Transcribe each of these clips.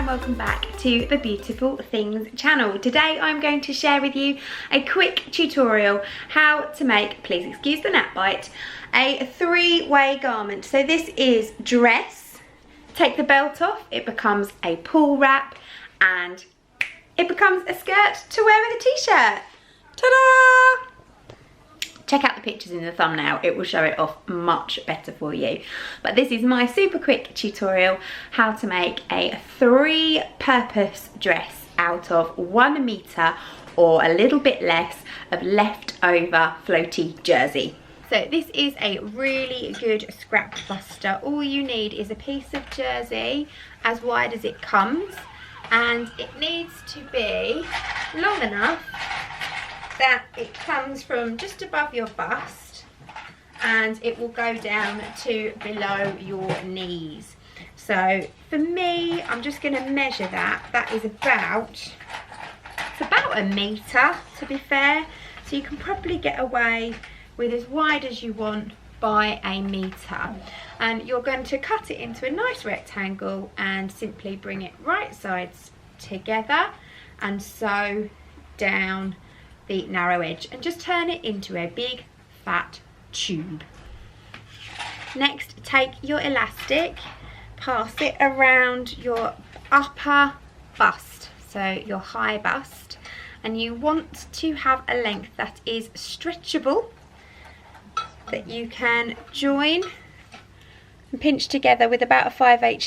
and welcome back to the Beautiful Things channel. Today I'm going to share with you a quick tutorial how to make, please excuse the gnat bite, a three-way garment. So this is dress, take the belt off, it becomes a pull wrap, and it becomes a skirt to wear with a t-shirt. Ta-da! Check out the pictures in the thumbnail, it will show it off much better for you. But this is my super quick tutorial how to make a three-purpose dress out of 1 metre or a little bit less of leftover floaty jersey. So this is a really good scrap buster. All you need is a piece of jersey as wide as it comes, and it needs to be long enough that it comes from just above your bust and it will go down to below your knees. So for me, I'm just going to measure that. That is about 1 metre, to be fair. So you can probably get away with as wide as you want by 1 metre. And you're going to cut it into a nice rectangle and simply bring it right sides together and sew down the narrow edge and just turn it into a big fat tube. Next, take your elastic, pass it around your upper bust, so your high bust, and you want to have a length that is stretchable, that you can join and pinch together with about a 5/8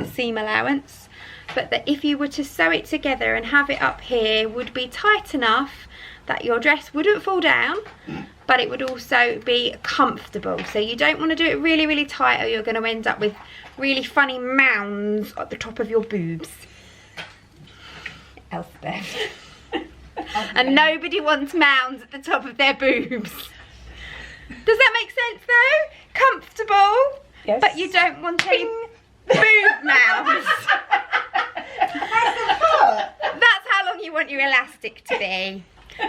seam allowance, but that if you were to sew it together and have it up here would be tight enough that your dress wouldn't fall down, but it would also be comfortable. So you don't want to do it really, really tight or you're going to end up with really funny mounds at the top of your boobs. Elspeth. And nobody wants mounds at the top of their boobs. Does that make sense though? Comfortable, yes, but you don't want a boob mounds. That's how long you want your elastic to be.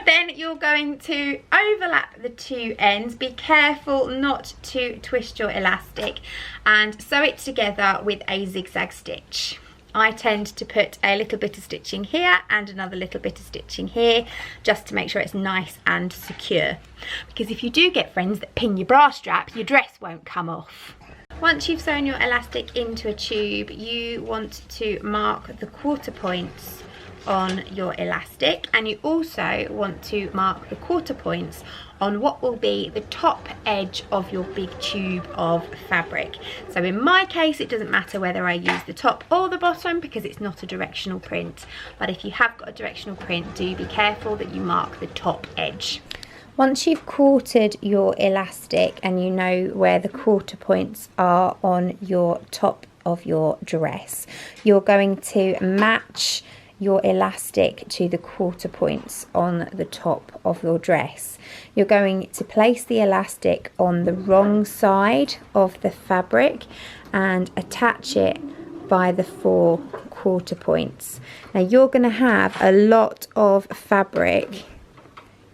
Then you're going to overlap the two ends. Be careful not to twist your elastic and sew it together with a zigzag stitch. I tend to put a little bit of stitching here and another little bit of stitching here just to make sure it's nice and secure. Because if you do get friends that pin your bra strap, your dress won't come off. Once you've sewn your elastic into a tube, you want to mark the quarter points on your elastic, and you also want to mark the quarter points on what will be the top edge of your big tube of fabric. So in my case, it doesn't matter whether I use the top or the bottom because it's not a directional print. But if you have got a directional print, do be careful that you mark the top edge. Once you've quartered your elastic and you know where the quarter points are on your top of your dress, you're going to match your elastic to the quarter points on the top of your dress. You're going to place the elastic on the wrong side of the fabric and attach it by the 4 quarter points. Now you're going to have a lot of fabric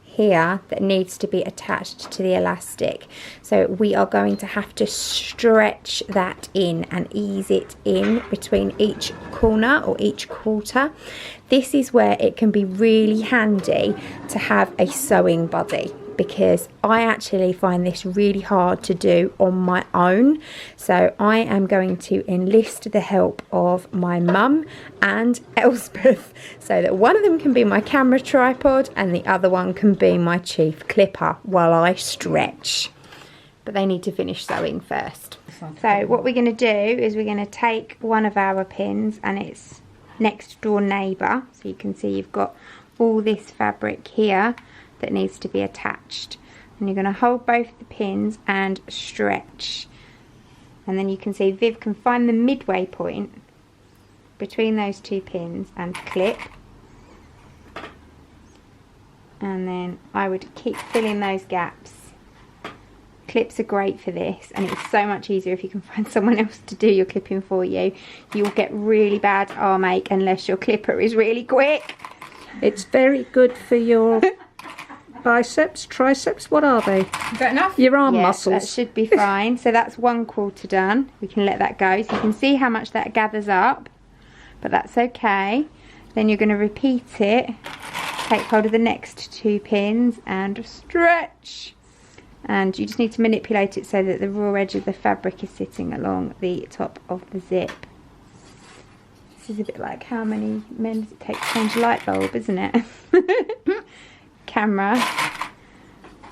here that needs to be attached to the elastic, so we are going to have to stretch that in and ease it in between each corner or each quarter. This is where it can be really handy to have a sewing buddy, because I actually find this really hard to do on my own. So I am going to enlist the help of my mum and Elspeth so that one of them can be my camera tripod and the other one can be my chief clipper while I stretch. But they need to finish sewing first. So what we're going to do is we're going to take one of our pins and it's next door neighbour. So you can see you've got all this fabric here that needs to be attached, and you're going to hold both the pins and stretch, and then you can see Viv can find the midway point between those 2 pins and clip, and then I would keep filling those gaps. Clips are great for this, and it's so much easier if you can find someone else to do your clipping for you. You'll get really bad arm ache unless your clipper is really quick. It's very good for your biceps, triceps, what are they? Is that enough? Your arm That muscles. should be fine. So that's 1/4 done. We can let that go. So you can see how much that gathers up, but that's okay. Then you're going to repeat it. Take hold of the next 2 pins and stretch. And you just need to manipulate it so that the raw edge of the fabric is sitting along the top of the zip. This is a bit like how many men does it take to change a light bulb, isn't it? Camera,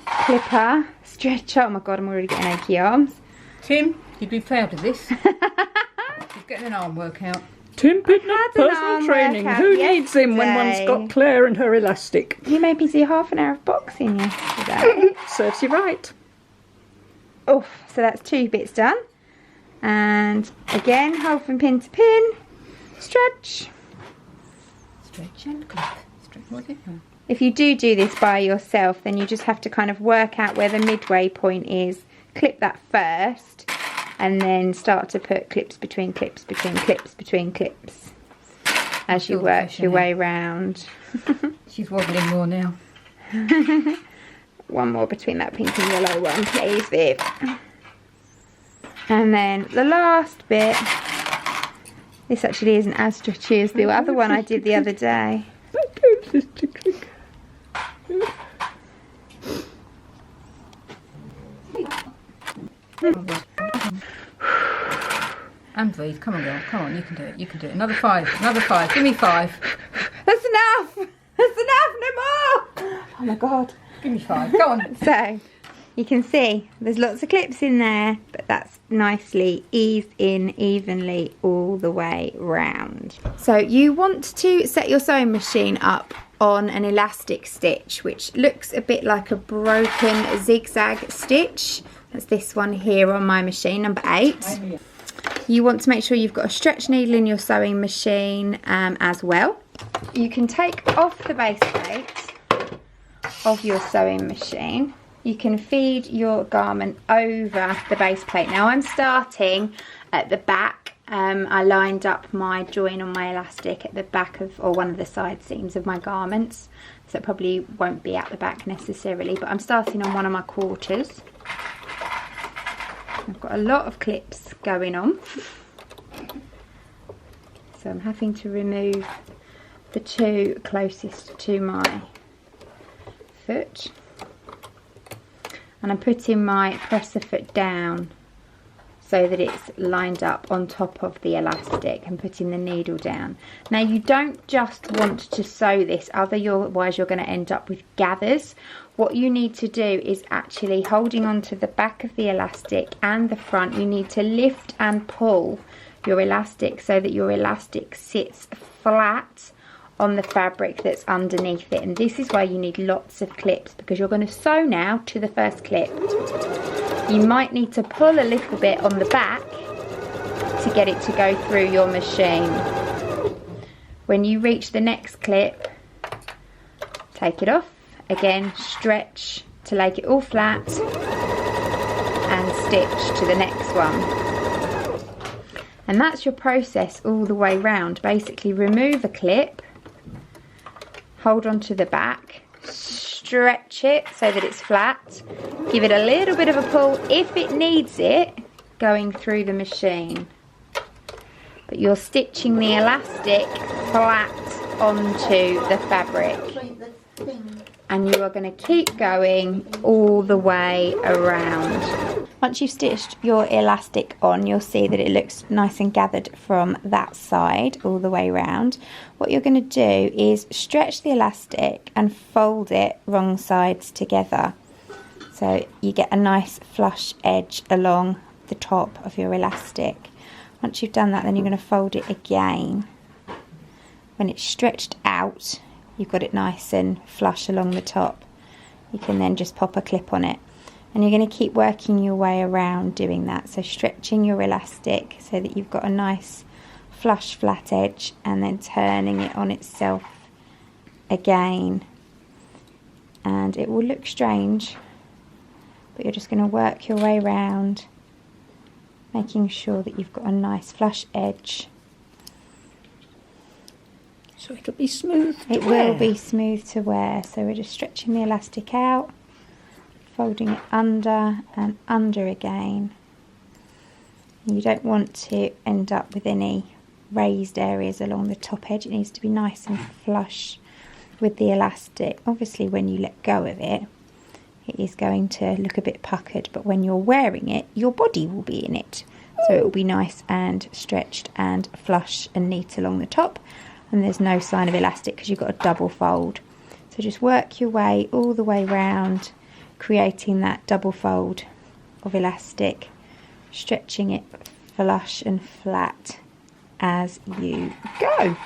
clipper, stretcher. Oh my god, I'm already getting achy arms. Tim, you'd be proud of this. He's getting an arm workout. Tim Pitman, had an personal arm training. workout Who needs him when one's yesterday. got Claire and her elastic? You made me see half an hour of boxing yesterday. Serves you right. Oh, so that's 2 bits done. And again, hold from pin to pin. Stretch. Stretch and clip. Stretch more different. If you do this by yourself, then you just have to kind of work out where the midway point is. Clip that first, and then start to put clips between clips between clips between clips as you work your way round. She's wobbling more now. One more between that pink and yellow one, please, Viv. And then the last bit. This actually isn't as stretchy as the other one I did the other day. And breathe. Come on, girl. Come on, you can do it. You can do it. Another 5. Another 5. Give me 5. That's enough! That's enough! No more! Oh my god. Give me 5. Go on. So, you can see there's lots of clips in there, but that's nicely eased in evenly all the way round. So you want to set your sewing machine up on an elastic stitch, which looks a bit like a broken zigzag stitch. That's this one here on my machine, number 8. You want to make sure you've got a stretch needle in your sewing machine as well. You can take off the base plate of your sewing machine. You can feed your garment over the base plate. Now I'm starting at the back. I lined up my join on my elastic at the back of, or one of the side seams of my garments. So it probably won't be at the back necessarily, but I'm starting on one of my quarters. I've got a lot of clips going on. So I'm having to remove the 2 closest to my foot. And I'm putting my presser foot down so that it's lined up on top of the elastic and putting the needle down. Now you don't just want to sew this, otherwise you're going to end up with gathers. What you need to do is actually holding onto the back of the elastic and the front, you need to lift and pull your elastic so that your elastic sits flat on the fabric that's underneath it. And this is why you need lots of clips, because you're going to sew now to the first clip. You might need to pull a little bit on the back to get it to go through your machine. When you reach the next clip, take it off. Again, stretch to make it all flat and stitch to the next one. And that's your process all the way round. Basically remove a clip, hold on to the back, stretch it so that it's flat, give it a little bit of a pull if it needs it going through the machine. But you're stitching the elastic flat onto the fabric. And you are going to keep going all the way around. Once you've stitched your elastic on, you'll see that it looks nice and gathered from that side all the way around. What you're going to do is stretch the elastic and fold it wrong sides together. So you get a nice flush edge along the top of your elastic. Once you've done that, then you're going to fold it again. When it's stretched out, you've got it nice and flush along the top. You can then just pop a clip on it. And you're going to keep working your way around doing that. So stretching your elastic so that you've got a nice flush flat edge, and then turning it on itself again. And it will look strange, but you're just going to work your way around, making sure that you've got a nice flush edge. So it'll be smooth to It wear. will be smooth to wear. So we're just stretching the elastic out, folding it under and under again. You don't want to end up with any raised areas along the top edge. It needs to be nice and flush with the elastic. Obviously when you let go of it, it is going to look a bit puckered, but when you're wearing it, your body will be in it. So it will be nice and stretched and flush and neat along the top. And there's no sign of elastic because you've got a double fold. So just work your way all the way round, creating that double fold of elastic, stretching it flush and flat as you go.